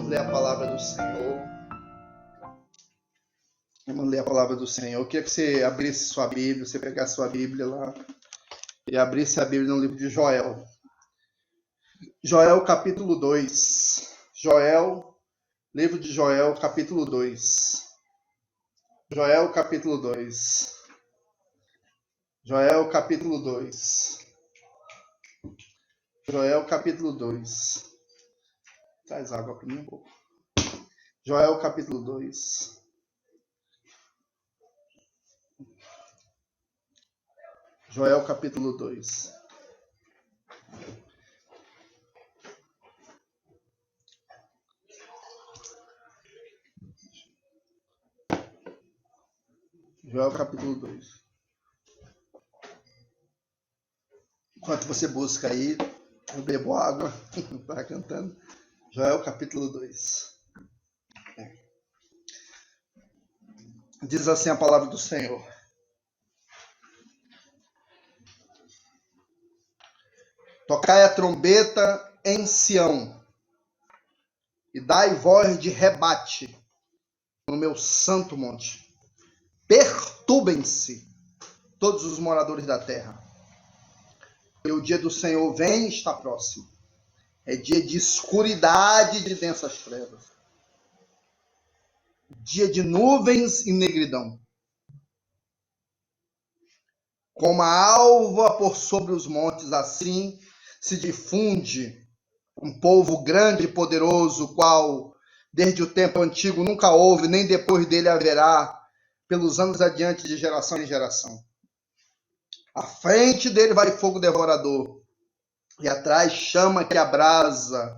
ler a palavra do Senhor. Vamos ler a palavra do Senhor. Eu queria que você abrisse sua Bíblia, você pegasse sua Bíblia lá e abrisse a Bíblia no livro de Joel. Joel, capítulo 2. Livro de Joel, capítulo 2. Joel, capítulo 2. Joel, capítulo 2. Joel, capítulo 2. Traz água para mim um pouco. Joel, capítulo 2. Joel, capítulo 2. Joel, capítulo 2. Enquanto você busca aí, eu bebo água. Está cantando. Joel, capítulo 2. Diz assim a palavra do Senhor. Tocai a trombeta em Sião e dai voz de rebate no meu santo monte. Perturbem-se todos os moradores da terra. Porque o dia do Senhor vem e está próximo. É dia de escuridade e de densas trevas. Dia de nuvens e negridão. Como a alva por sobre os montes, assim se difunde um povo grande e poderoso, qual desde o tempo antigo nunca houve, nem depois dele haverá, pelos anos adiante de geração em geração. À frente dele vai fogo devorador, e atrás chama que abrasa.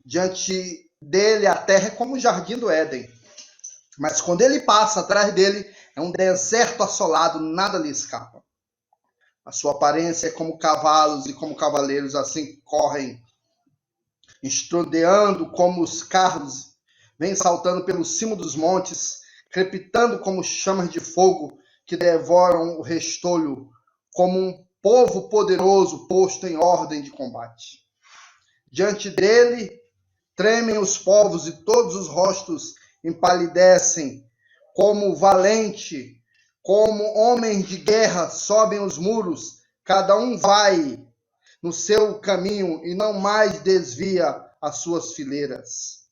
Diante dele a terra é como o jardim do Éden. Mas quando ele passa, atrás dele é um deserto assolado, nada lhe escapa. A sua aparência é como cavalos e como cavaleiros, assim correm, estrondeando como os carros, vêm saltando pelo cimo dos montes, crepitando como chamas de fogo que devoram o restolho, como um povo poderoso posto em ordem de combate. Diante dele tremem os povos e todos os rostos empalidecem, como valente, como homens de guerra sobem os muros, cada um vai no seu caminho e não mais desvia as suas fileiras.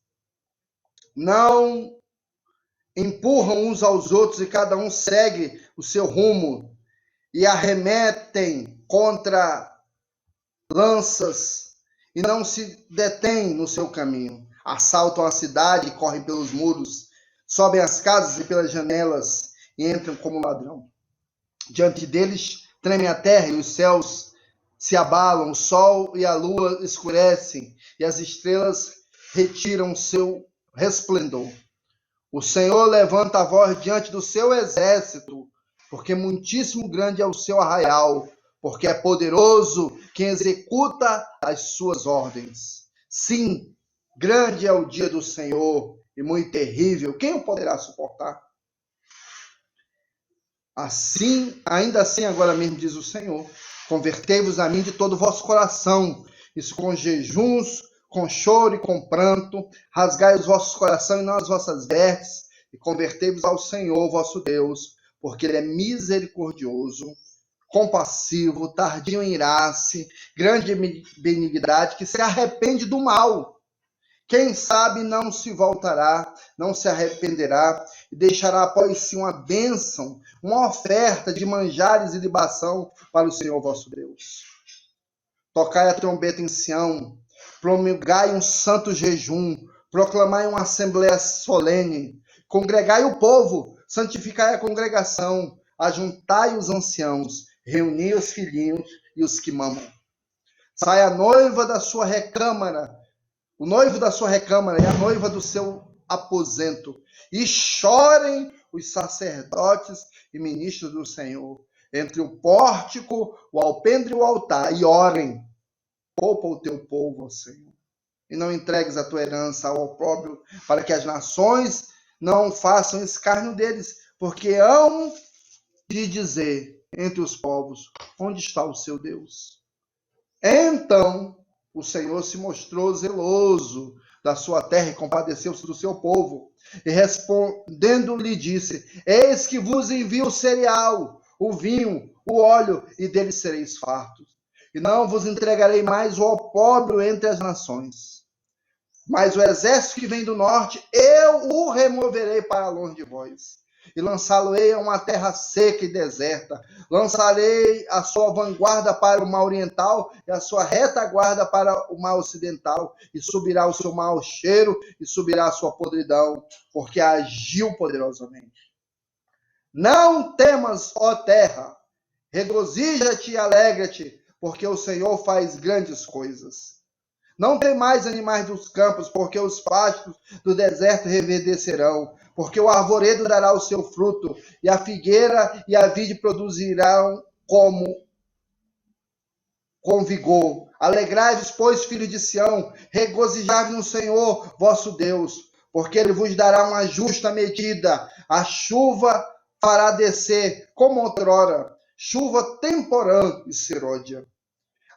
Não empurram uns aos outros e cada um segue o seu rumo e arremetem contra lanças e não se detêm no seu caminho. Assaltam a cidade e correm pelos muros, sobem as casas e pelas janelas e entram como ladrão. Diante deles treme a terra e os céus se abalam, o sol e a lua escurecem e as estrelas retiram seu resplendor. O Senhor levanta a voz diante do seu exército, porque muitíssimo grande é o seu arraial, porque é poderoso quem executa as suas ordens. Sim, grande é o dia do Senhor e muito terrível. Quem o poderá suportar? Assim, ainda assim, agora mesmo diz o Senhor, convertei-vos a mim de todo o vosso coração, isso com jejuns, com choro e com pranto, rasgai os vossos corações e não as vossas vestes, e convertei-vos ao Senhor, vosso Deus, porque Ele é misericordioso, compassivo, tardio em irar-se, grande em benignidade, que se arrepende do mal. Quem sabe não se voltará, não se arrependerá, e deixará após si uma bênção, uma oferta de manjares e libação para o Senhor vosso Deus. Tocai a trombeta em Sião, promulgai um santo jejum, proclamai uma assembleia solene, congregai o povo, santificai a congregação, ajuntai os anciãos, reuni os filhinhos e os que mamam. Sai a noiva da sua recâmara, o noivo da sua recâmara e a noiva do seu aposento, e chorem os sacerdotes e ministros do Senhor, entre o pórtico, o alpendre e o altar, e orem. Poupa o teu povo, ó Senhor, e não entregues a tua herança ao opróbrio, para que as nações não façam escárnio deles, porque hão de dizer entre os povos, onde está o seu Deus? Então o Senhor se mostrou zeloso da sua terra e compadeceu-se do seu povo. E respondendo lhe disse: Eis que vos envio o cereal, o vinho, o óleo, e deles sereis fartos. E não vos entregarei mais o opróbrio entre as nações. Mas o exército que vem do norte, eu o removerei para longe de vós. E lançá-lo-ei a uma terra seca e deserta. Lançarei a sua vanguarda para o mar oriental e a sua retaguarda para o mar ocidental. E subirá o seu mau cheiro e subirá a sua podridão, porque agiu poderosamente. Não temas, ó terra, regozija-te e alegra-te, porque o Senhor faz grandes coisas. Não tem mais animais dos campos, porque os pastos do deserto reverdecerão, porque o arvoredo dará o seu fruto, e a figueira e a vide produzirão com vigor. Alegrai-vos, pois, filhos de Sião, regozijai-vos no Senhor, vosso Deus, porque ele vos dará uma justa medida, a chuva fará descer, como outrora, chuva temporã e seródia.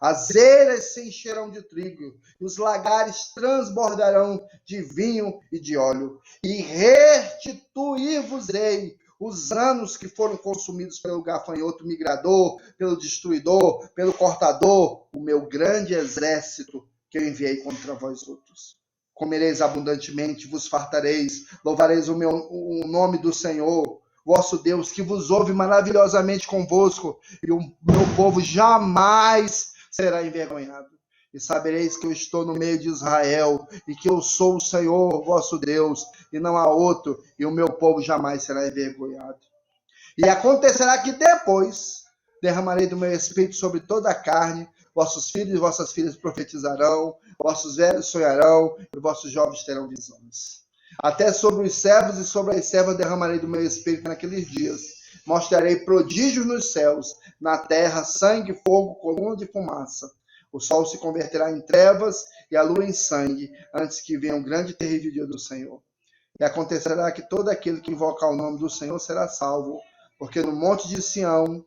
As eiras se encherão de trigo, e os lagares transbordarão de vinho e de óleo. E restituir-vos-ei os anos que foram consumidos pelo gafanhoto migrador, pelo destruidor, pelo cortador, o meu grande exército que eu enviei contra vós outros. Comereis abundantemente, vos fartareis, louvareis o nome do Senhor, vosso Deus, que vos ouve maravilhosamente convosco, e o meu povo jamais será envergonhado. E sabereis que eu estou no meio de Israel, e que eu sou o Senhor, vosso Deus, e não há outro, e o meu povo jamais será envergonhado. E acontecerá que depois derramarei do meu espírito sobre toda a carne, vossos filhos e vossas filhas profetizarão, vossos velhos sonharão, e vossos jovens terão visões. Até sobre os servos e sobre as servas derramarei do meu espírito naqueles dias. Mostrarei prodígios nos céus, na terra, sangue, fogo, coluna de fumaça. O sol se converterá em trevas e a lua em sangue, antes que venha o grande e terrível dia do Senhor. E acontecerá que todo aquele que invocar o nome do Senhor será salvo, porque no monte de Sião,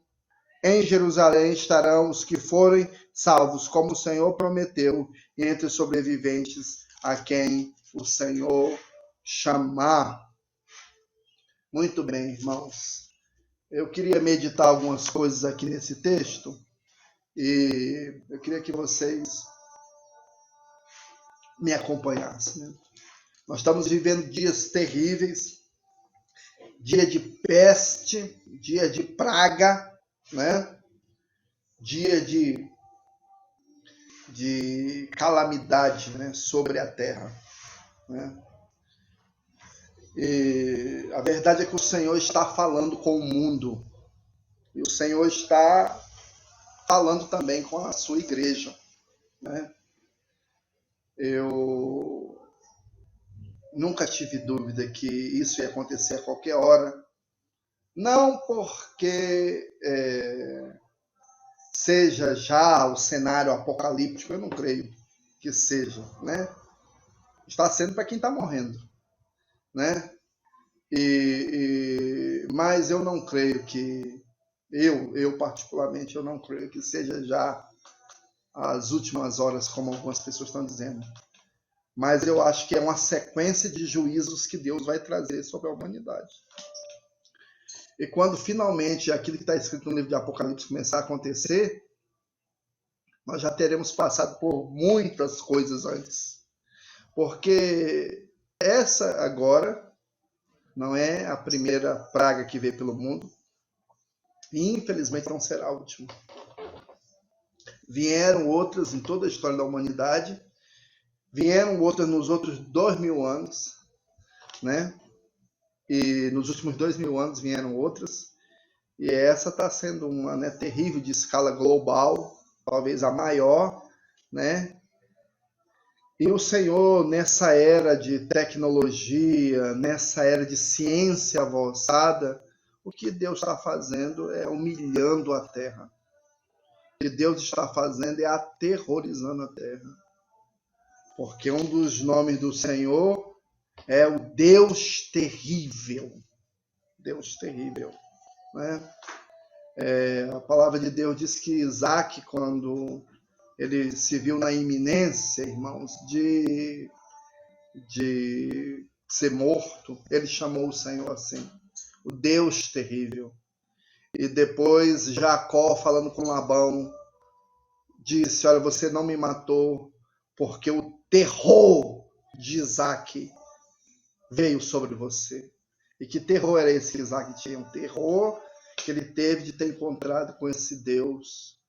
em Jerusalém, estarão os que forem salvos, como o Senhor prometeu, e entre os sobreviventes a quem o Senhor chamar. Muito bem, irmãos. Eu queria meditar algumas coisas aqui nesse texto e eu queria que vocês me acompanhassem, né? Nós estamos vivendo dias terríveis, dia de peste, dia de praga, né? Dia de calamidade, né? Sobre a terra, né? E a verdade é que o Senhor está falando com o mundo e o Senhor está falando também com a sua igreja, né? Eu nunca tive dúvida que isso ia acontecer a qualquer hora, não porque seja já o cenário apocalíptico, eu não creio que seja, né? Está sendo para quem está morrendo, né? Mas eu não creio que eu particularmente eu não creio que seja já as últimas horas, como algumas pessoas estão dizendo. Mas eu acho que é uma sequência de juízos que Deus vai trazer sobre a humanidade. E quando finalmente aquilo que está escrito no livro de Apocalipse começar a acontecer, nós já teremos passado por muitas coisas antes. Porque essa agora não é a primeira praga que veio pelo mundo. E infelizmente não será a última. Vieram outras em toda a história da humanidade. Vieram outras nos outros 2000 anos, né? E nos últimos 2000 anos vieram outras. E essa está sendo uma, né, terrível, de escala global, talvez a maior, né? E o Senhor, nessa era de tecnologia, nessa era de ciência avançada, o que Deus está fazendo é humilhando a terra. O que Deus está fazendo é aterrorizando a terra. Porque um dos nomes do Senhor é o Deus terrível. Deus terrível, né? A palavra de Deus diz que Isaac, quando ele se viu na iminência, irmãos, de de ser morto, ele chamou o Senhor assim, o Deus terrível. E depois Jacó, falando com Labão, disse: olha, você não me matou porque o terror de Isaac veio sobre você. E que terror era esse que Isaac tinha? Um terror que ele teve de ter encontrado com esse Deus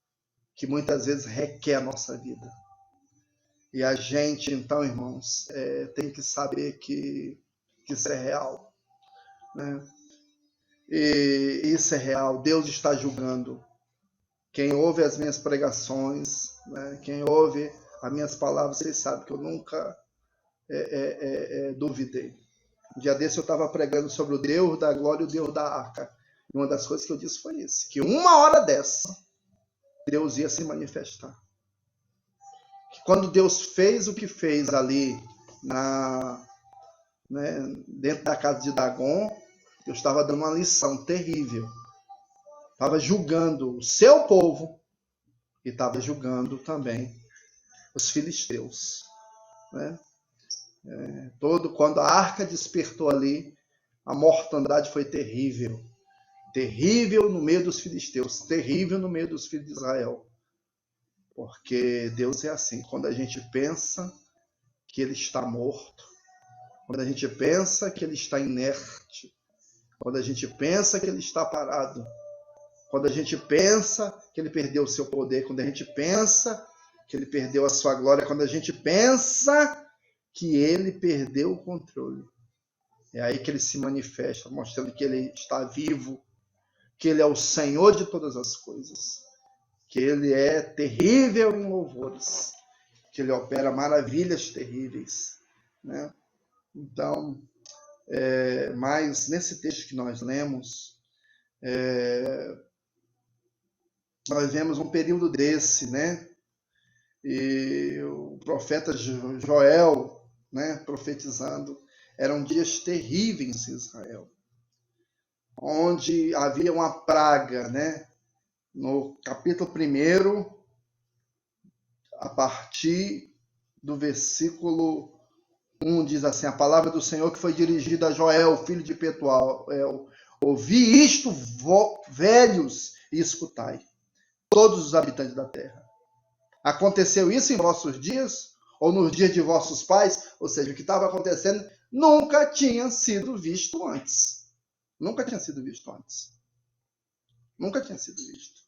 que muitas vezes requer a nossa vida. E a gente, então, irmãos, tem que saber que isso é real, né? E isso é real. Deus está julgando. Quem ouve as minhas pregações, né? Quem ouve as minhas palavras, vocês sabem que eu nunca duvidei. Um dia desse eu estava pregando sobre o Deus da glória e o Deus da arca. E uma das coisas que eu disse foi isso, que uma hora dessa, Deus ia se manifestar. Que quando Deus fez o que fez ali, dentro da casa de Dagon, eu estava dando uma lição terrível. Estava julgando o seu povo e estava julgando também os filisteus, né? Quando a arca despertou ali, a mortandade foi terrível. Terrível no meio dos filisteus, terrível no meio dos filhos de Israel. Porque Deus é assim, quando a gente pensa que ele está morto, quando a gente pensa que ele está inerte, quando a gente pensa que ele está parado, quando a gente pensa que ele perdeu o seu poder, quando a gente pensa que ele perdeu a sua glória, quando a gente pensa que ele perdeu o controle, é aí que ele se manifesta, mostrando que ele está vivo, que ele é o Senhor de todas as coisas, que ele é terrível em louvores, que ele opera maravilhas terríveis, né? Então, mas nesse texto que nós lemos, nós vemos um período desse, né? E o profeta Joel, né, profetizando, eram dias terríveis em Israel, onde havia uma praga, né? No capítulo 1, a partir do versículo 1, diz assim: a palavra do Senhor que foi dirigida a Joel, filho de Petuel: ouvi isto, velhos, e escutai, todos os habitantes da terra. Aconteceu isso em vossos dias, ou nos dias de vossos pais? Ou seja, o que estava acontecendo nunca tinha sido visto antes. Nunca tinha sido visto antes. Nunca tinha sido visto.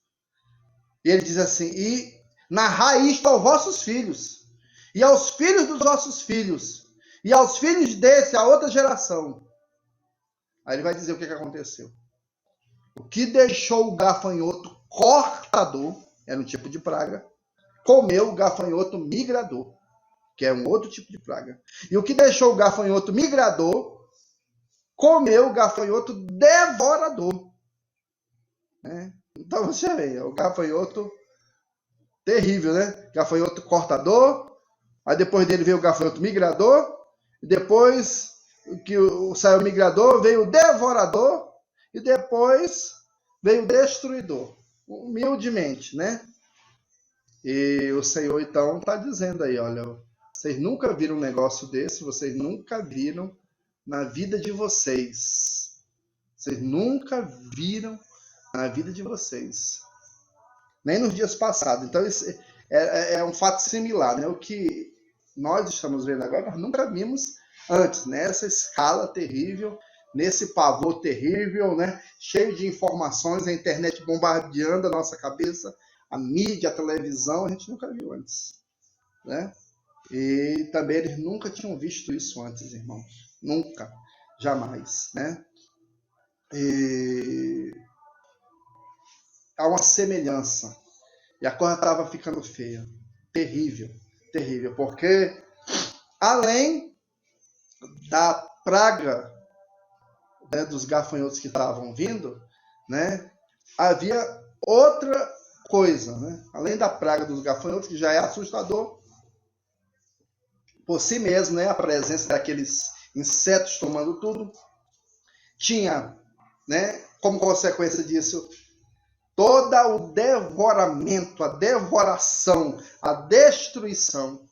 E ele diz assim: e narrai isto aos vossos filhos, e aos filhos dos vossos filhos, e aos filhos desse, a outra geração. Aí ele vai dizer o que aconteceu. O que deixou o gafanhoto cortador, era um tipo de praga, comeu o gafanhoto migrador, que é um outro tipo de praga. E o que deixou o gafanhoto migrador, comeu o gafanhoto devorador. Então você vê, o gafanhoto terrível, né? Gafanhoto cortador, aí depois dele veio o gafanhoto migrador, e depois que saiu o migrador, veio o devorador, e depois veio o destruidor. Humildemente, né? E o Senhor, então, está dizendo aí, olha, vocês nunca viram um negócio desse, vocês nunca viram na vida de vocês. Vocês nunca viram na vida de vocês. Nem nos dias passados. Então, isso é um fato similar, né? O que nós estamos vendo agora, nós nunca vimos antes, nessa escala terrível, nesse pavor terrível, né? Cheio de informações, a internet bombardeando a nossa cabeça, a mídia, a televisão, a gente nunca viu antes, né? E também eles nunca tinham visto isso antes, irmãos. Nunca, jamais, né? E há uma semelhança. E a coisa estava ficando feia. Terrível, terrível. Porque além da praga, né, dos gafanhotos que estavam vindo, né, havia outra coisa, né? Além da praga dos gafanhotos, que já é assustador por si mesmo, né, a presença daqueles insetos tomando tudo, tinha, né, como consequência disso, todo o devoramento, a devoração, a destruição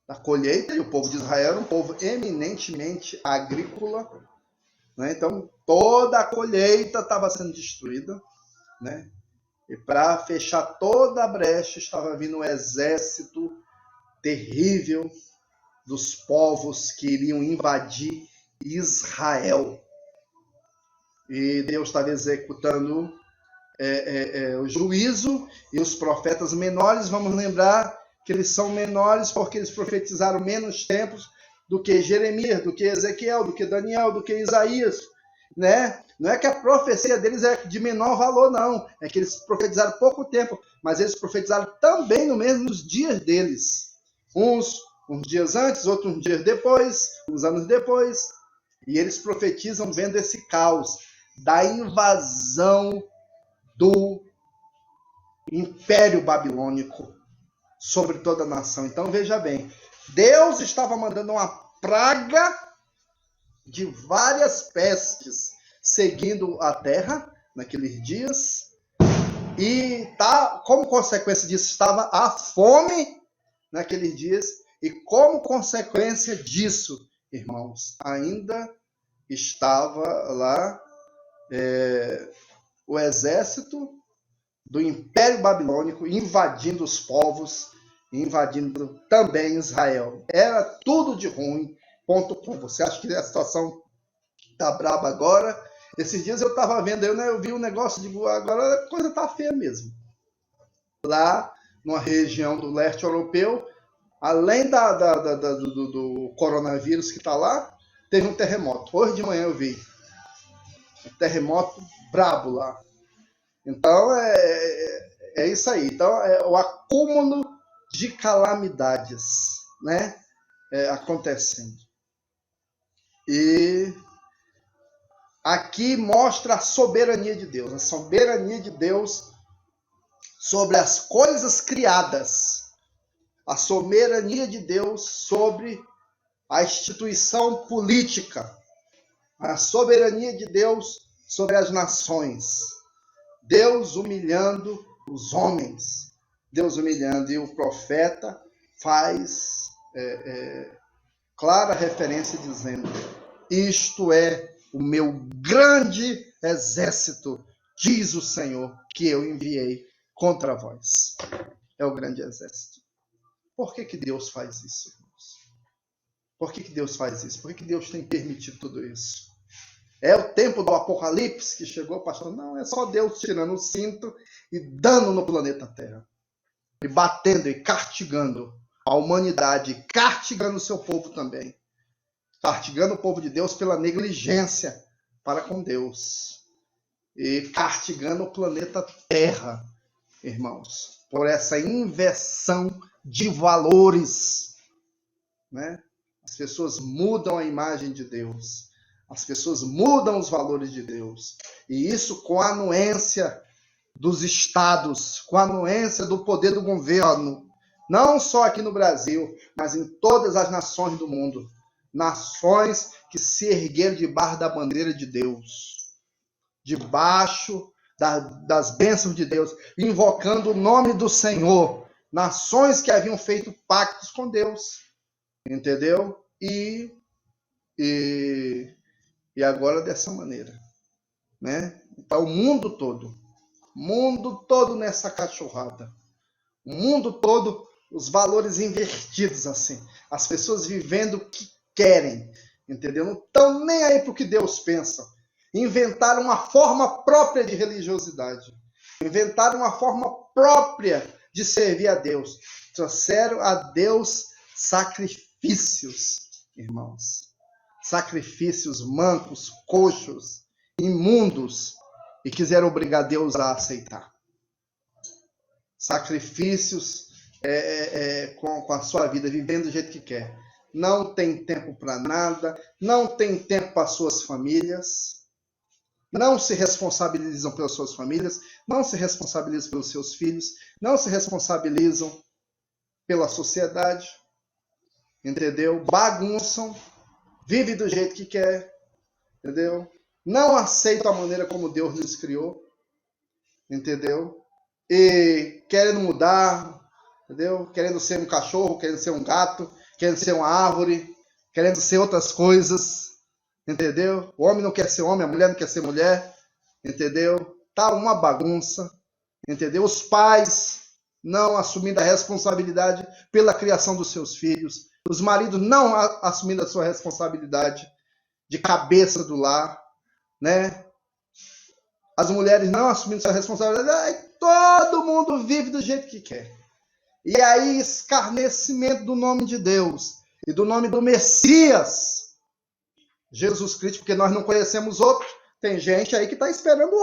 da colheita, e o povo de Israel era um povo eminentemente agrícola, né? Então toda a colheita estava sendo destruída, né? E para fechar toda a brecha estava vindo um exército terrível dos povos que iriam invadir Israel. E Deus estava executando o juízo, e os profetas menores, vamos lembrar que eles são menores porque eles profetizaram menos tempos do que Jeremias, do que Ezequiel, do que Daniel, do que Isaías, né? Não é que a profecia deles é de menor valor, não. É que eles profetizaram pouco tempo, mas eles profetizaram também no mesmos dias deles. Uns dias antes, outros uns dias depois, uns anos depois. E eles profetizam vendo esse caos da invasão do Império Babilônico sobre toda a nação. Então veja bem, Deus estava mandando uma praga de várias pestes seguindo a terra naqueles dias, e como consequência disso estava a fome naqueles dias, e como consequência disso, irmãos, ainda estava lá o exército do Império Babilônico invadindo os povos, invadindo também Israel. Era tudo de ruim, ponto com. Você acha que a situação tá braba agora? Esses dias eu estava vendo, eu vi um negócio de agora a coisa tá feia mesmo. Lá, numa região do leste europeu, além do coronavírus que está lá, teve um terremoto. Hoje de manhã eu vi um terremoto brabo lá. Então, é isso aí. Então, é o acúmulo de calamidades, né? Acontecendo. E aqui mostra a soberania de Deus. A soberania de Deus sobre as coisas criadas. A soberania de Deus sobre a instituição política. A soberania de Deus sobre as nações. Deus humilhando os homens, Deus humilhando, e o profeta faz clara referência dizendo: isto é o meu grande exército, diz o Senhor, que eu enviei contra vós. É o grande exército. Por que Deus faz isso, irmãos? Por que Deus faz isso? Por que Deus tem permitido tudo isso? É o tempo do Apocalipse que chegou, pastor? Não, é só Deus tirando o cinto e dando no planeta Terra. E batendo e castigando a humanidade, castigando o seu povo também. Castigando o povo de Deus pela negligência para com Deus. E castigando o planeta Terra, irmãos, por essa inversão de valores, né? As pessoas mudam a imagem de Deus. As pessoas mudam os valores de Deus. E isso com a anuência dos estados, com a anuência do poder do governo. Não só aqui no Brasil, mas em todas as nações do mundo. Nações que se ergueram debaixo da bandeira de Deus. Debaixo das bênçãos de Deus. Invocando o nome do Senhor. Nações que haviam feito pactos com Deus. Entendeu? E agora dessa maneira, né? Então, o mundo todo nessa cachorrada, o mundo todo, os valores invertidos assim, as pessoas vivendo o que querem, entendeu? Não estão nem aí para o que Deus pensa. Inventaram uma forma própria de religiosidade, inventaram uma forma própria de servir a Deus, trouxeram a Deus sacrifícios, irmãos. Sacrifícios mancos, coxos, imundos, e quiseram obrigar Deus a aceitar. Sacrifícios com a sua vida, vivendo do jeito que quer. Não tem tempo para nada, não tem tempo para as suas famílias, não se responsabilizam pelas suas famílias, não se responsabilizam pelos seus filhos, não se responsabilizam pela sociedade, entendeu? Bagunçam, vive do jeito que quer, entendeu? Não aceita a maneira como Deus nos criou, entendeu? E querendo mudar, entendeu? Querendo ser um cachorro, querendo ser um gato, querendo ser uma árvore, querendo ser outras coisas, entendeu? O homem não quer ser homem, a mulher não quer ser mulher, entendeu? Tá uma bagunça, entendeu? Os pais não assumindo a responsabilidade pela criação dos seus filhos, os maridos não assumindo a sua responsabilidade de cabeça do lar, né? As mulheres não assumindo sua responsabilidade, todo mundo vive do jeito que quer. E aí, escarnecimento do nome de Deus e do nome do Messias, Jesus Cristo, porque nós não conhecemos outro. Tem gente aí que está esperando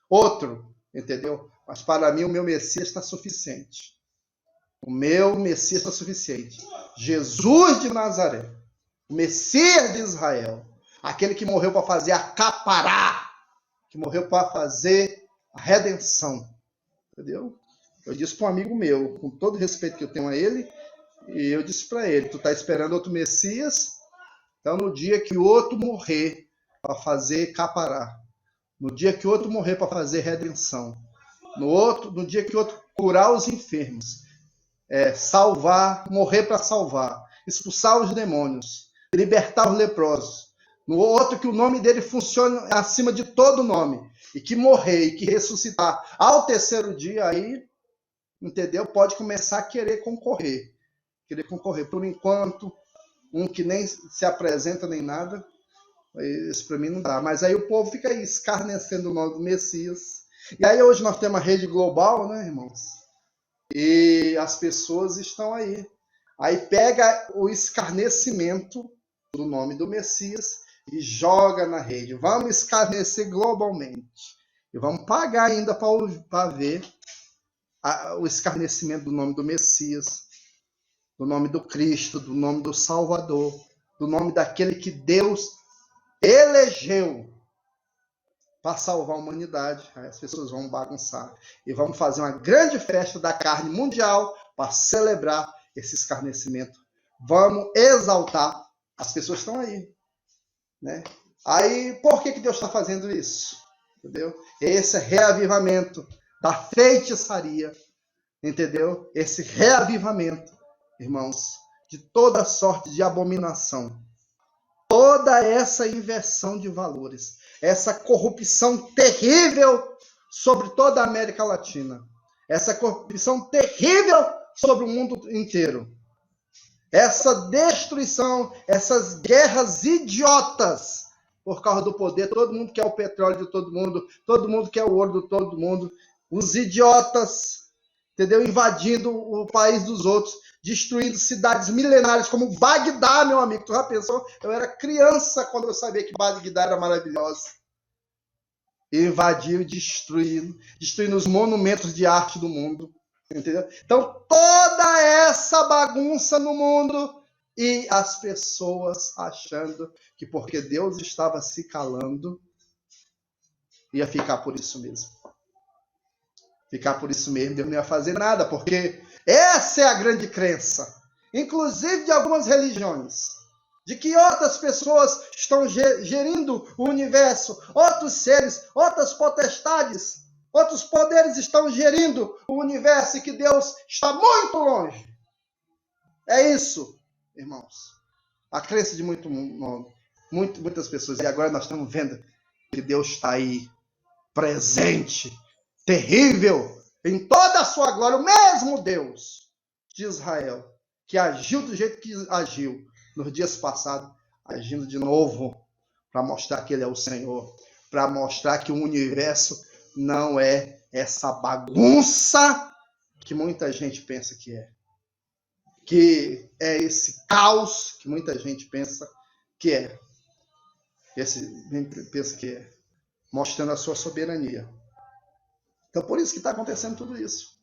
outro, entendeu? Mas para mim, o meu Messias está suficiente. O meu Messias está suficiente. Jesus de Nazaré, o Messias de Israel, aquele que morreu para fazer a capará, que morreu para fazer a redenção, entendeu? Eu disse para um amigo meu, com todo o respeito que eu tenho a ele, e eu disse para ele, tu está esperando outro Messias, então no dia que o outro morrer para fazer capará, no dia que o outro morrer para fazer redenção, no dia que o outro curar os enfermos, salvar, morrer para salvar, expulsar os demônios, libertar os leprosos, no outro que o nome dele funcione acima de todo nome, e que morrer e que ressuscitar ao terceiro dia, aí, entendeu? Pode começar a querer concorrer. Por enquanto, um que nem se apresenta nem nada, isso para mim não dá. Mas aí o povo fica aí escarnecendo o nome do Messias. E aí hoje nós temos uma rede global, né, irmãos? E as pessoas estão aí. Aí pega o escarnecimento do nome do Messias e joga na rede. Vamos escarnecer globalmente. E vamos pagar ainda para ver o escarnecimento do nome do Messias, do nome do Cristo, do nome do Salvador, do nome daquele que Deus elegeu para salvar a humanidade. Aí as pessoas vão bagunçar e vamos fazer uma grande festa da carne mundial para celebrar esse escarnecimento. Vamos exaltar. As pessoas estão aí, né? Aí, por que Deus está fazendo isso? Entendeu? Esse reavivamento da feitiçaria, entendeu? Esse reavivamento, irmãos, de toda sorte de abominação, toda essa inversão de valores, essa corrupção terrível sobre toda a América Latina, essa corrupção terrível sobre o mundo inteiro, essa destruição, essas guerras idiotas por causa do poder, todo mundo quer o petróleo de todo mundo quer o ouro de todo mundo, os idiotas, entendeu? Invadindo o país dos outros, destruindo cidades milenárias como Bagdá, meu amigo. Tu já pensou? Eu era criança quando eu sabia que Bagdá era maravilhosa. Invadiu e destruindo os monumentos de arte do mundo. Entendeu? Então, toda essa bagunça no mundo e as pessoas achando que porque Deus estava se calando, ia ficar por isso mesmo. Ficar por isso mesmo, Deus não ia fazer nada, porque essa é a grande crença, inclusive de algumas religiões, de que outras pessoas estão gerindo o universo, outros seres, outras potestades, outros poderes estão gerindo o universo e que Deus está muito longe. É isso, irmãos. A crença de muitas pessoas. E agora nós estamos vendo que Deus está aí, presente, terrível, em toda a sua glória, o mesmo Deus de Israel, que agiu do jeito que agiu nos dias passados, agindo de novo, para mostrar que Ele é o Senhor, para mostrar que o universo não é essa bagunça que muita gente pensa que é esse caos que muita gente pensa que é, mostrando a sua soberania. Então, por isso que está acontecendo tudo isso.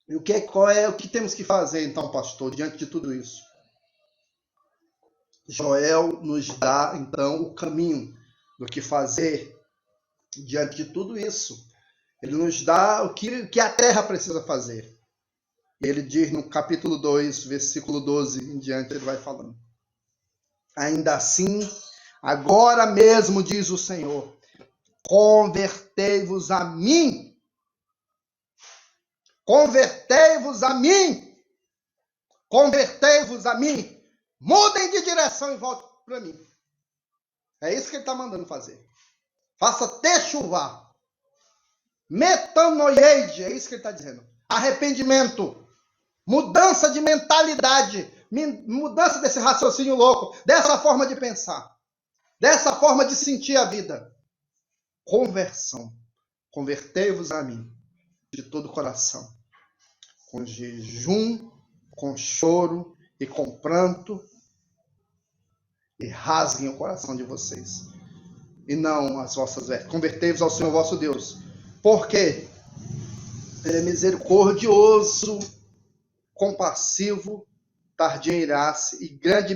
E o que temos que fazer, então, pastor, diante de tudo isso? Joel nos dá, então, o caminho do que fazer diante de tudo isso. Ele nos dá o que a terra precisa fazer. Ele diz no capítulo 2, versículo 12 em diante, ele vai falando. Ainda assim, agora mesmo, diz o Senhor, convertei-vos a mim. Convertei-vos a mim. Convertei-vos a mim, mudem de direção e voltem para mim. É isso que ele está mandando fazer. Faça techuvá. Metanoieide, é isso que ele está dizendo. Arrependimento, mudança de mentalidade, mudança desse raciocínio louco, dessa forma de pensar, dessa forma de sentir a vida. Conversão. Convertei-vos a mim de todo o coração, com jejum, com choro e com pranto, e rasguem o coração de vocês, e não as vossas vestes. Convertei-vos ao Senhor vosso Deus, porque Ele é misericordioso, compassivo, tardio em ira-se e grande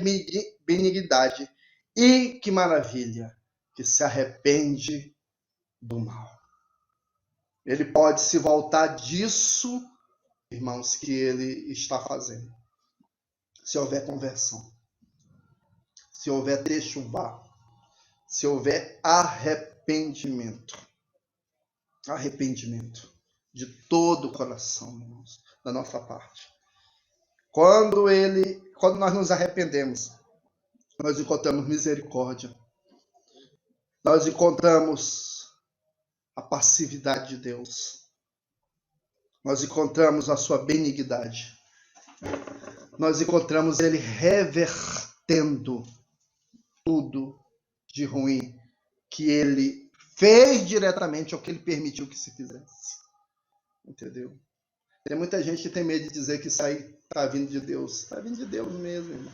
benignidade, e que maravilha, que se arrepende do mal. Ele pode se voltar disso, irmãos, que ele está fazendo. Se houver conversão, se houver techuvá, se houver arrependimento. Arrependimento de todo o coração, irmãos, da nossa parte. Quando nós nos arrependemos, nós encontramos misericórdia. Nós encontramos a passividade de Deus. Nós encontramos a sua benignidade. Nós encontramos Ele revertendo tudo de ruim que Ele fez diretamente ou que Ele permitiu que se fizesse. Entendeu? Tem muita gente que tem medo de dizer que isso aí está vindo de Deus. Está vindo de Deus mesmo, irmão.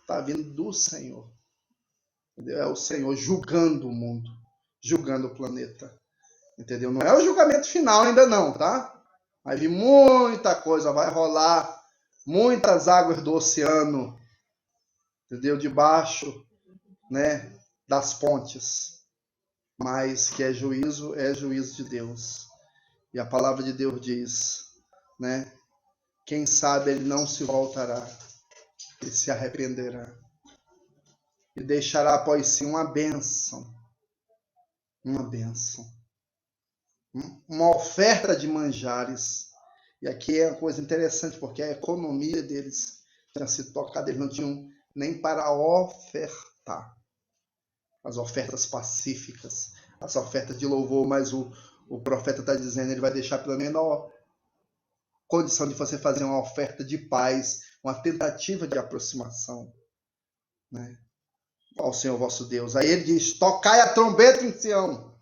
Está vindo do Senhor. Entendeu? É o Senhor julgando o mundo, julgando o planeta. Entendeu? Não é o julgamento final ainda não, tá? Vai vir muita coisa, vai rolar muitas águas do oceano, entendeu? Debaixo, né, das pontes. Mas que é juízo de Deus. E a palavra de Deus diz, né? Quem sabe ele não se voltará e se arrependerá. E deixará após si uma bênção. Uma bênção. Uma oferta de manjares. E aqui é uma coisa interessante, porque a economia deles tinha sido tocada, eles não tinham nem para ofertar. As ofertas pacíficas, as ofertas de louvor, mas o profeta está dizendo, ele vai deixar pelo menos a condição de você fazer uma oferta de paz, uma tentativa de aproximação, né, ao Senhor vosso Deus. Aí ele diz, tocai a trombeta em Sião.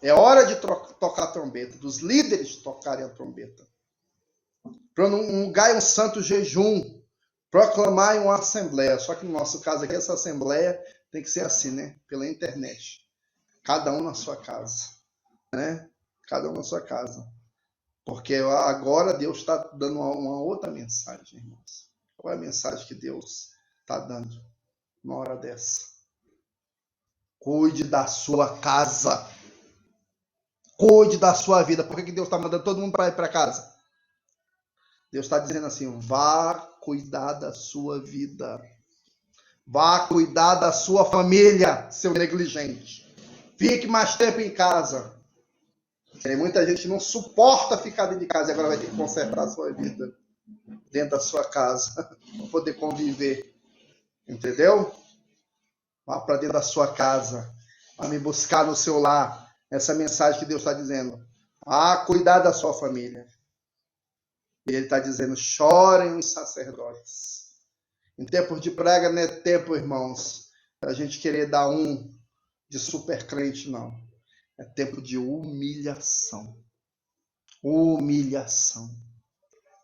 É hora de tocar a trombeta, dos líderes tocarem a trombeta. Promulgai um santo jejum, proclamai uma assembleia. Só que no nosso caso aqui, essa assembleia tem que ser assim, né? Pela internet. Cada um na sua casa, né? Cada um na sua casa. Porque agora Deus está dando uma outra mensagem, irmãos. Qual é a mensagem que Deus está dando numa hora dessa? Cuide da sua casa. Cuide da sua vida. Por que Deus está mandando todo mundo para ir para casa? Deus está dizendo assim, vá cuidar da sua vida. Vá cuidar da sua família, seu negligente. Fique mais tempo em casa. Tem muita gente que não suporta ficar dentro de casa e agora vai ter que consertar a sua vida dentro da sua casa para poder conviver. Entendeu? Vá para dentro da sua casa. Vá me buscar no seu lar. Essa mensagem que Deus está dizendo. Cuidar da sua família. E Ele está dizendo, chorem os sacerdotes. Em tempos de praga não é tempo, irmãos, para a gente querer dar um de super crente, não. É tempo de humilhação. Humilhação.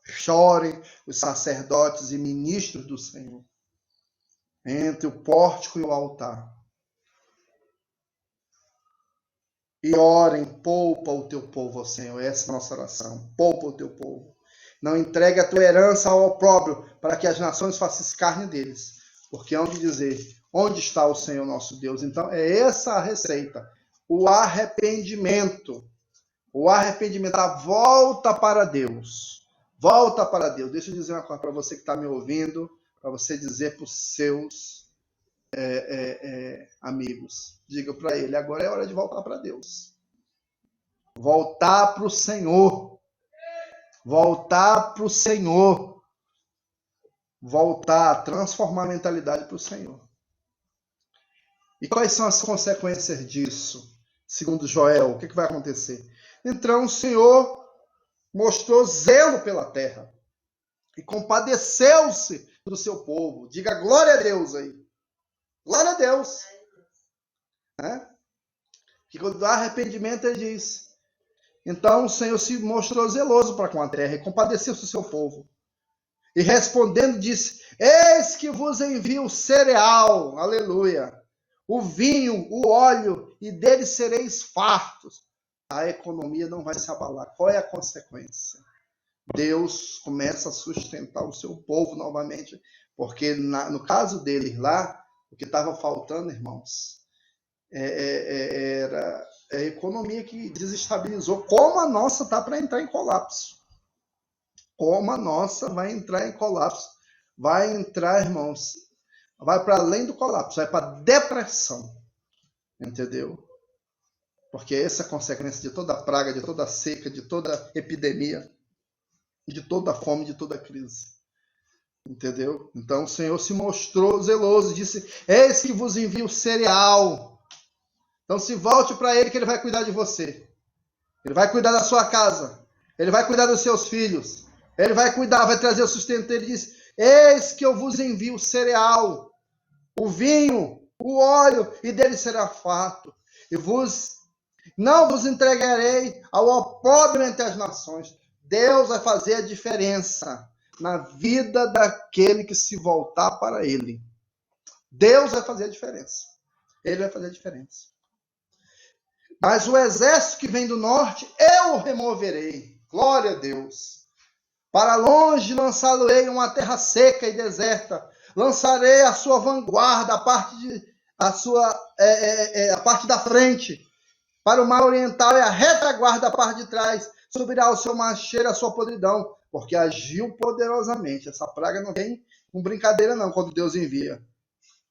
Chorem os sacerdotes e ministros do Senhor. Entre o pórtico e o altar. E orem, poupa o teu povo, ó Senhor. Essa é a nossa oração. Poupa o teu povo. Não entregue a tua herança ao opróbrio, para que as nações façam escárnio deles. Porque hão de dizer, onde está o Senhor nosso Deus? Então, é essa a receita. O arrependimento. O arrependimento, a volta para Deus. Volta para Deus. Deixa eu dizer uma coisa para você que está me ouvindo, para você dizer para os seus amigos. Diga para ele, agora é hora de voltar para Deus. Voltar para o Senhor. Voltar para o Senhor. voltar, transformar a mentalidade para o Senhor. E quais são as consequências disso? Segundo Joel, o que vai acontecer? Então o Senhor mostrou zelo pela terra e compadeceu-se do seu povo. Diga glória a Deus aí. Glória a Deus. Que quando há arrependimento, ele diz. Então o Senhor se mostrou zeloso para com a terra e compadeceu-se do seu povo. E respondendo disse, eis que vos envio cereal, aleluia, o vinho, o óleo, e deles sereis fartos. A economia não vai se abalar. Qual é a consequência? Deus começa a sustentar o seu povo novamente, porque no caso deles lá, o que estava faltando, irmãos, era a economia que desestabilizou, como a nossa está para entrar em colapso. Como a nossa vai entrar em colapso. Vai entrar, irmãos, vai para além do colapso, vai para depressão. Entendeu? Porque essa é a consequência de toda praga, de toda seca, de toda epidemia, de toda fome, de toda crise. Entendeu? Então o Senhor se mostrou zeloso, disse, eis que vos envio cereal. Então se volte para Ele que Ele vai cuidar de você. Ele vai cuidar da sua casa. Ele vai cuidar dos seus filhos. Ele vai cuidar, vai trazer o sustento. Ele diz, eis que eu vos envio o cereal, o vinho, o óleo, e dele será farto. E não vos entregarei ao opróbrio entre as nações. Deus vai fazer a diferença na vida daquele que se voltar para Ele. Deus vai fazer a diferença. Ele vai fazer a diferença. Mas o exército que vem do norte, eu o removerei. Glória a Deus. Para longe lançá-lo-ei em uma terra seca e deserta. Lançarei a sua vanguarda, a parte da frente. Para o mar oriental e a retaguarda, a parte de trás. Subirá o seu macheiro, a sua podridão. Porque agiu poderosamente. Essa praga não vem com brincadeira não, quando Deus envia.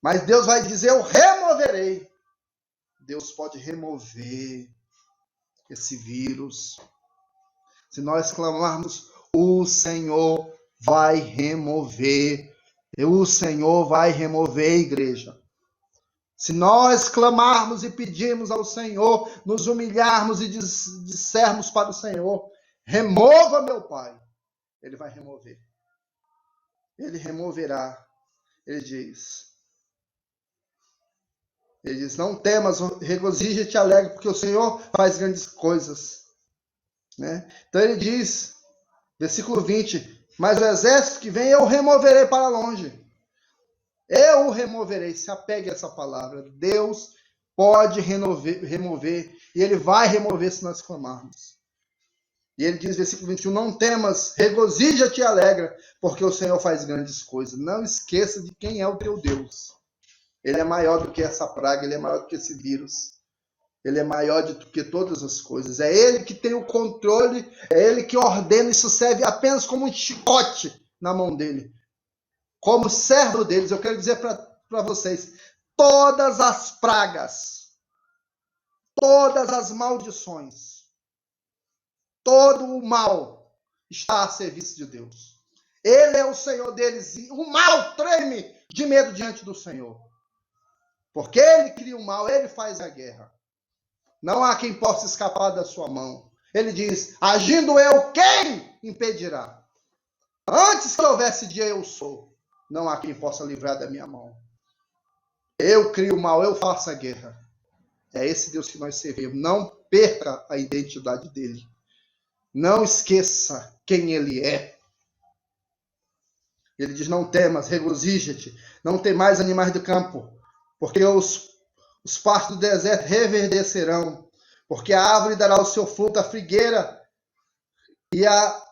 Mas Deus vai dizer, eu removerei. Deus pode remover esse vírus. Se nós clamarmos, o Senhor vai remover. O Senhor vai remover, igreja. Se nós clamarmos e pedirmos ao Senhor, nos humilharmos e dissermos para o Senhor, remova, meu Pai. Ele vai remover. Ele removerá. Ele diz, não temas, regozija-te e te alegre, porque o Senhor faz grandes coisas. Né? Então ele diz, versículo 20, mas o exército que vem eu removerei para longe. Eu o removerei, se apegue a essa palavra. Deus pode remover, e Ele vai remover se nós clamarmos. E ele diz, versículo 21, não temas, regozija-te e alegra, porque o Senhor faz grandes coisas. Não esqueça de quem é o teu Deus. Ele é maior do que essa praga, Ele é maior do que esse vírus. Ele é maior do que todas as coisas. É Ele que tem o controle, é Ele que ordena, isso serve apenas como um chicote na mão dele. Como servo deles, eu quero dizer para vocês, todas as pragas, todas as maldições, todo o mal está a serviço de Deus. Ele é o Senhor deles e o mal treme de medo diante do Senhor. Porque Ele cria o mal, Ele faz a guerra. Não há quem possa escapar da sua mão. Ele diz, agindo eu, quem impedirá? Antes que houvesse dia, eu sou. Não há quem possa livrar da minha mão. Eu crio o mal, eu faço a guerra. É esse Deus que nós servimos. Não perca a identidade dele. Não esqueça quem ele é. Ele diz, não temas, regozija-te. Não tem mais animais do campo. Porque os pastos do deserto reverdecerão. Porque a árvore dará o seu fruto, a figueira e a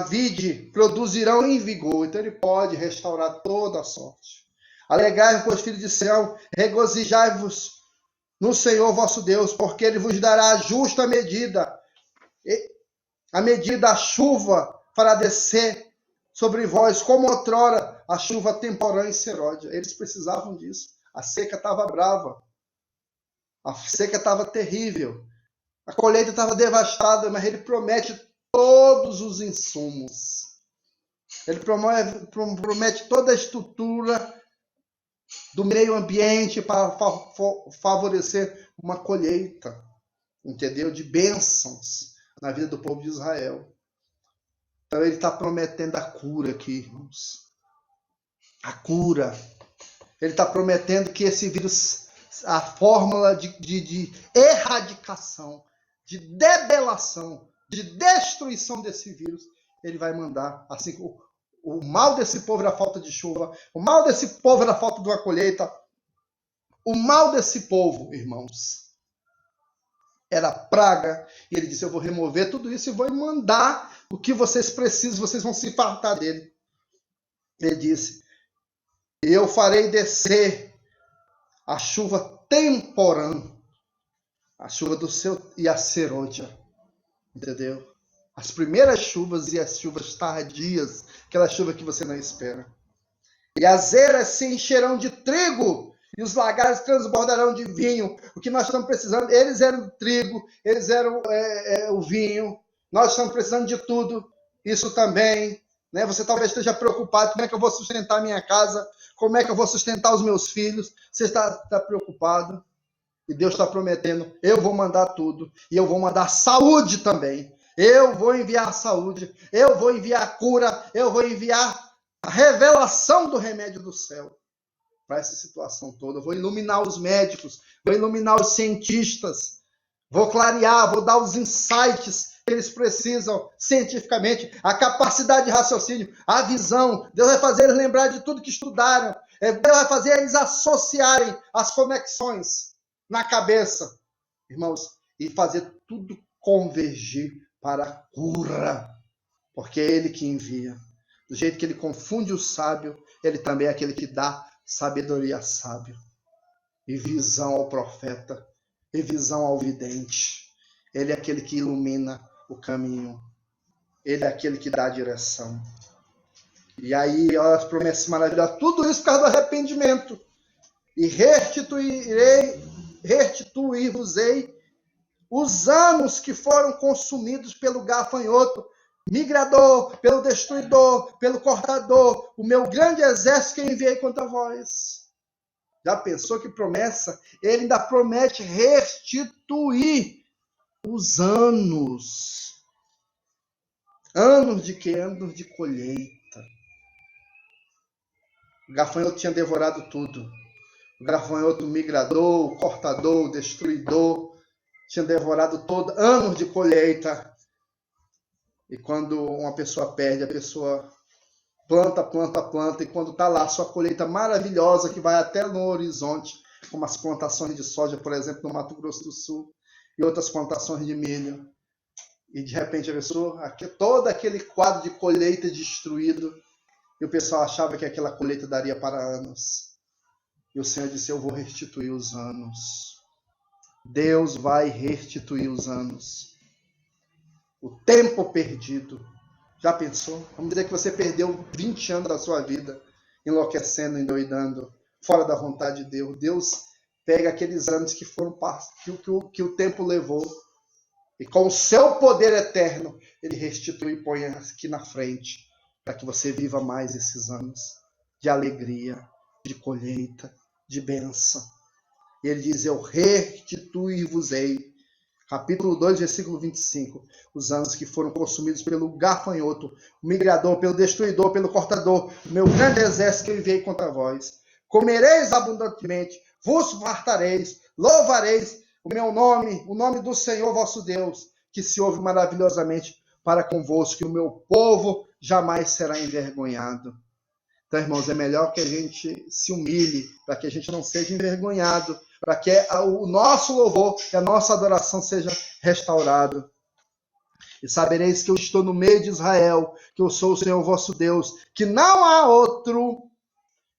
vide produzirão em vigor. Então ele pode restaurar toda a sorte. Alegrai-vos, pois, filhos de Sião, regozijai-vos no Senhor vosso Deus, porque Ele vos dará a justa medida. A medida, a chuva, fará descer sobre vós, como outrora a chuva temporã e seródia. Eles precisavam disso. A seca estava brava. A seca estava terrível. A colheita estava devastada, mas Ele promete todos os insumos. Ele promete toda a estrutura do meio ambiente para favorecer uma colheita, entendeu? De bênçãos na vida do povo de Israel. Então ele está prometendo a cura aqui, irmãos. A cura. Ele está prometendo que esse vírus, a fórmula de erradicação, de debelação, de destruição desse vírus, ele vai mandar. Assim, o mal desse povo era a falta de chuva, o mal desse povo era a falta de uma colheita. O mal desse povo, irmãos, era praga. E ele disse, eu vou remover tudo isso e vou mandar o que vocês precisam, vocês vão se fartar dele. Ele disse, eu farei descer a chuva temporã, a chuva do seu e a serôdia, entendeu? As primeiras chuvas e as chuvas tardias, aquela chuva que você não espera. E as eras se encherão de trigo e os lagares transbordarão de vinho. O que nós estamos precisando, eles eram trigo, eles eram o vinho, nós estamos precisando de tudo, isso também. Né? Você talvez esteja preocupado, como é que eu vou sustentar a minha casa, como é que eu vou sustentar os meus filhos, você está preocupado, e Deus está prometendo, eu vou mandar tudo, e eu vou mandar saúde também, eu vou enviar saúde, eu vou enviar cura, eu vou enviar a revelação do remédio do céu para essa situação toda, eu vou iluminar os médicos, vou iluminar os cientistas, vou clarear, vou dar os insights que eles precisam cientificamente, a capacidade de raciocínio, a visão. Deus vai fazer eles lembrar de tudo que estudaram. Deus vai fazer eles associarem as conexões na cabeça, irmãos, e fazer tudo convergir para a cura, porque é Ele que envia. Do jeito que Ele confunde o sábio, Ele também é aquele que dá sabedoria ao sábio, e visão ao profeta, e visão ao vidente. Ele é aquele que ilumina o caminho. Ele é aquele que dá a direção. E aí, olha as promessas maravilhosas. Tudo isso por causa do arrependimento. E restituir-vos-ei os anos que foram consumidos pelo gafanhoto, migrador, pelo destruidor, pelo cortador, o meu grande exército que enviei contra vós. Já pensou que promessa? Ele ainda promete restituir os anos. Anos de quê? Anos de colheita. O gafanhoto tinha devorado tudo. O gafanhoto migrador, o cortador, o destruidor, tinha devorado todo. Anos de colheita. E quando uma pessoa perde, a pessoa planta, e quando está lá a sua colheita maravilhosa, que vai até no horizonte, como as plantações de soja, por exemplo, no Mato Grosso do Sul, e outras plantações de milho, e de repente a pessoa, todo aquele quadro de colheita destruído, e o pessoal achava que aquela colheita daria para anos. E o Senhor disse, eu vou restituir os anos. Deus vai restituir os anos. O tempo perdido. Já pensou? Vamos dizer que você perdeu 20 anos da sua vida, enlouquecendo, endoidando, fora da vontade de Deus. Deus pega aqueles anos que foram que o tempo levou, e com o seu poder eterno, ele restitui e põe aqui na frente, para que você viva mais esses anos de alegria, de colheita, de bênção. E ele diz, eu restituir-vos-ei. Capítulo 2, versículo 25. Os anos que foram consumidos pelo gafanhoto, o migrador, pelo destruidor, pelo cortador, o meu grande exército que eu enviei contra vós. Comereis abundantemente, vos fartareis, louvareis o meu nome, o nome do Senhor vosso Deus, que se ouve maravilhosamente para convosco, e o meu povo jamais será envergonhado. Então, irmãos, é melhor que a gente se humilhe, para que a gente não seja envergonhado, para que o nosso louvor e a nossa adoração seja restaurado. E sabereis que eu estou no meio de Israel, que eu sou o Senhor vosso Deus, que não há outro,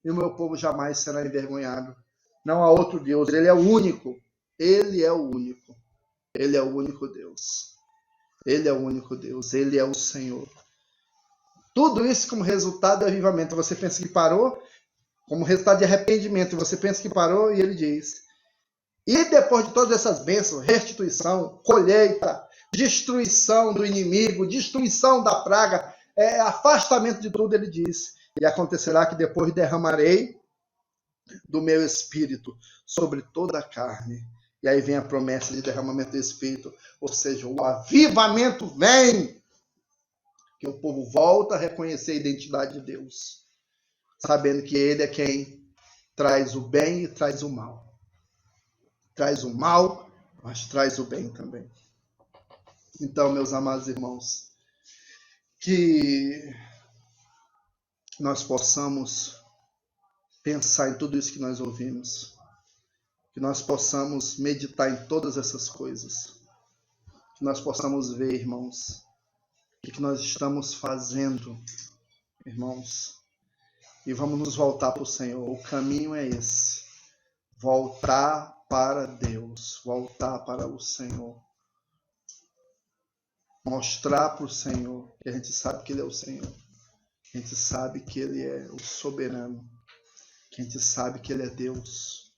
e o meu povo jamais será envergonhado. Não há outro Deus, ele é o único. Ele é o único. Ele é o único Deus. Ele é o único Deus. Ele é o Senhor. Tudo isso como resultado do avivamento. Você pensa que parou? Como resultado de arrependimento. Você pensa que parou? E ele diz. E depois de todas essas bênçãos, restituição, colheita, destruição do inimigo, destruição da praga, afastamento de tudo, ele diz, e acontecerá que depois derramarei do meu espírito sobre toda a carne. E aí vem a promessa de derramamento do espírito, ou seja, o avivamento vem, que o povo volta a reconhecer a identidade de Deus, sabendo que ele é quem traz o bem e traz o mal. Traz o mal, mas traz o bem também. Então, meus amados irmãos, que nós possamos pensar em tudo isso que nós ouvimos, que nós possamos meditar em todas essas coisas, que nós possamos ver, irmãos, o que nós estamos fazendo, irmãos, e vamos nos voltar para o Senhor. O caminho é esse, voltar para Deus, voltar para o Senhor, mostrar para o Senhor que a gente sabe que Ele é o Senhor, que a gente sabe que Ele é o soberano, que a gente sabe que Ele é Deus.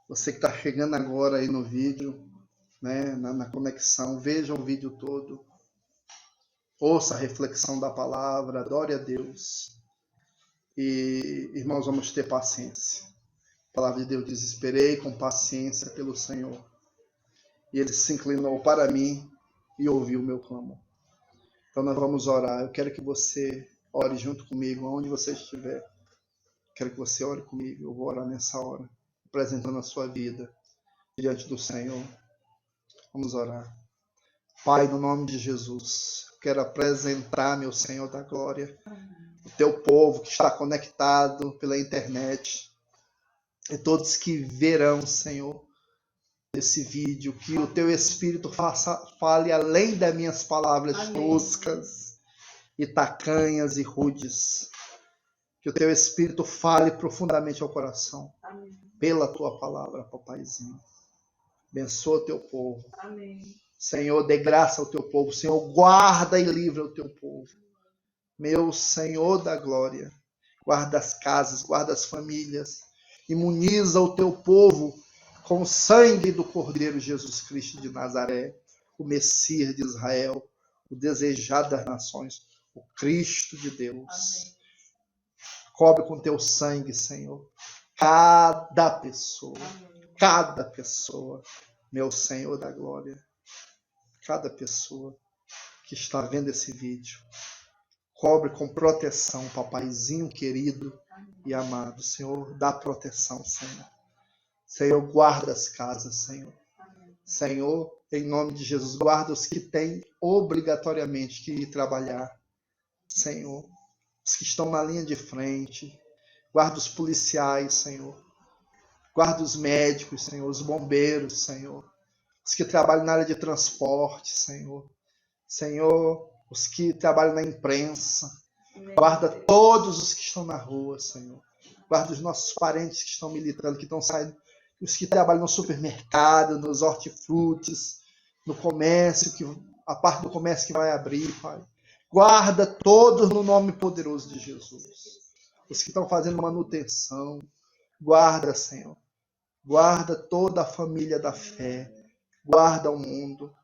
Você que está chegando agora aí no vídeo, né, na conexão, veja o vídeo todo, ouça a reflexão da palavra, adore a Deus. E, irmãos, vamos ter paciência. A palavra de Deus diz: esperei com paciência pelo Senhor, e Ele se inclinou para mim e ouviu o meu clamor. Então nós vamos orar. Eu quero que você ore junto comigo, onde você estiver. Quero que você ore comigo. Eu vou orar nessa hora, apresentando a sua vida diante do Senhor. Vamos orar. Pai, no nome de Jesus, quero apresentar, meu Senhor da glória, o teu povo que está conectado pela internet e todos que verão, Senhor, esse vídeo, que o teu Espírito fale além das minhas palavras toscas e tacanhas e rudes. Que o teu Espírito fale profundamente ao coração. Amém. Pela tua palavra, papaizinho. Abençoa o teu povo. Amém. Senhor, dê graça ao teu povo. Senhor, guarda e livra o teu povo. Meu Senhor da glória, guarda as casas, guarda as famílias. Imuniza o teu povo com o sangue do Cordeiro Jesus Cristo de Nazaré, o Messias de Israel, o desejado das nações, o Cristo de Deus. Amém. Cobre com teu sangue, Senhor, cada pessoa, meu Senhor da glória, cada pessoa que está vendo esse vídeo. Cobre com proteção, papaizinho querido e amado. Senhor, dá proteção, Senhor. Senhor, guarda as casas, Senhor. Senhor, em nome de Jesus, guarda os que têm obrigatoriamente que ir trabalhar. Senhor, os que estão na linha de frente. Guarda os policiais, Senhor. Guarda os médicos, Senhor, os bombeiros, Senhor. Os que trabalham na área de transporte, Senhor. Senhor, os que trabalham na imprensa. Guarda todos os que estão na rua, Senhor. Guarda os nossos parentes que estão militando, que estão saindo. Os que trabalham no supermercado, nos hortifrutis, no comércio, a parte do comércio que vai abrir, Pai. Guarda todos no nome poderoso de Jesus. Os que estão fazendo manutenção. Guarda, Senhor. Guarda toda a família da fé. Guarda o mundo.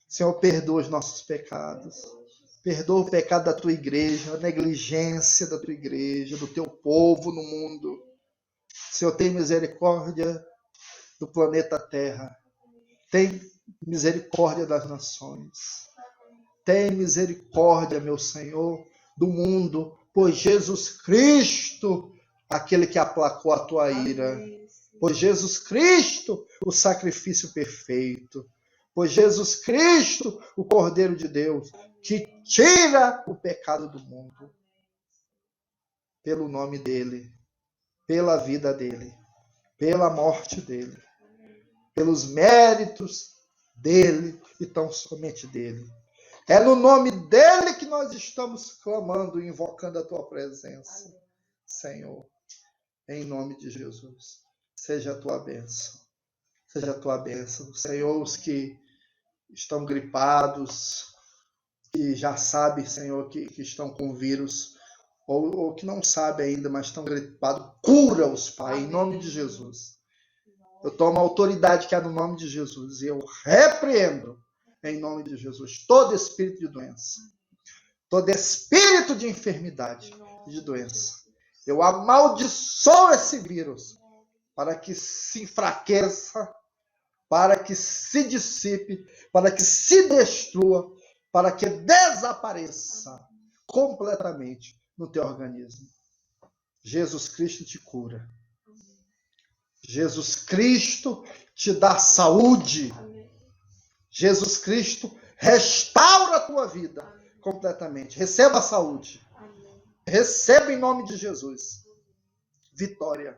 Senhor, perdoa os nossos pecados. Perdoa o pecado da tua igreja, a negligência da tua igreja, do teu povo no mundo. Senhor, tem misericórdia do planeta Terra. Tem misericórdia das nações. Tem misericórdia, meu Senhor, do mundo, por Jesus Cristo, aquele que aplacou a tua ira. Por Jesus Cristo, o sacrifício perfeito. Por Jesus Cristo, o Cordeiro de Deus, que tira o pecado do mundo. Pelo nome dele, pela vida dele, pela morte dele, pelos méritos dele e tão somente dele. É no nome dele que nós estamos clamando e invocando a tua presença, Senhor. Em nome de Jesus. Seja a tua bênção. Seja a tua bênção. Senhor, os que estão gripados, que já sabem, Senhor, que estão com vírus, ou que não sabem ainda, mas estão gripados, cura-os, Pai, em nome de Jesus. Eu tomo a autoridade que há no nome de Jesus e eu repreendo, em nome de Jesus, todo espírito de doença, todo espírito de enfermidade e de doença. Eu amaldiçoo esse vírus para que se enfraqueça, para que se dissipe, para que se destrua, para que desapareça completamente no teu organismo. Jesus Cristo te cura. Jesus Cristo te dá saúde. Jesus Cristo restaura a tua vida completamente. Receba a saúde. Receba em nome de Jesus vitória.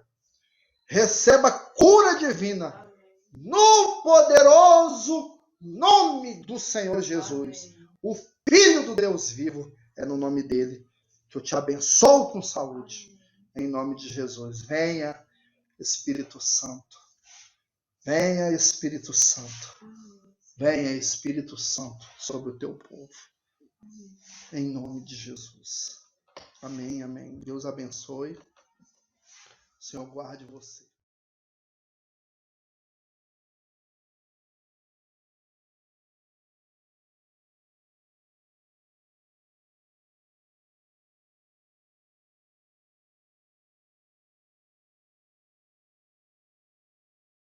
Receba cura divina no poderoso nome do Senhor Jesus, o Filho do Deus vivo. É no nome dele que eu te abençoo com saúde. Em nome de Jesus. Venha, Espírito Santo. Venha, Espírito Santo. Venha, Espírito Santo, sobre o teu povo. Em nome de Jesus. Amém, amém. Deus abençoe. O Senhor guarde você.